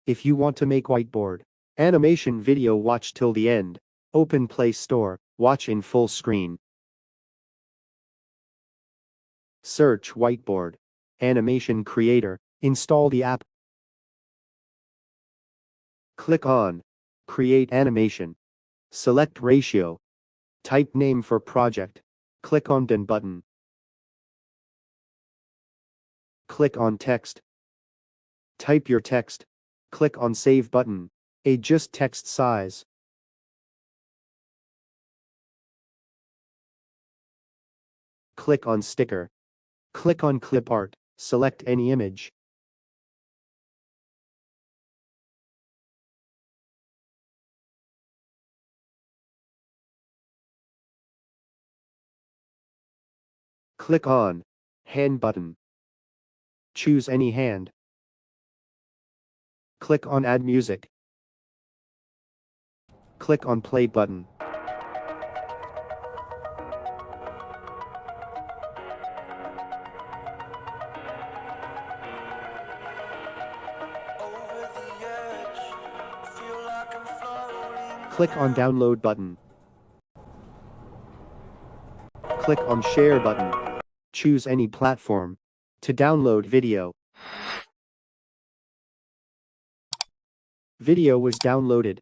If you want to make whiteboard animation video, watch till the end. Open Play Store, watch in full screen. Search Whiteboard Animation Creator, install the app. Click on Create Animation. Select Ratio. Type name for project. Click on Done button. Click on Text. Type your text. Click on Save button. Adjust text size. Click on Sticker. Click on Clip Art. Select any image. Click on Hand button. Choose any hand. Click on Add Music. Click on Play button. Click on Download button. Click on Share button. Choose any platform to download video. Video was downloaded.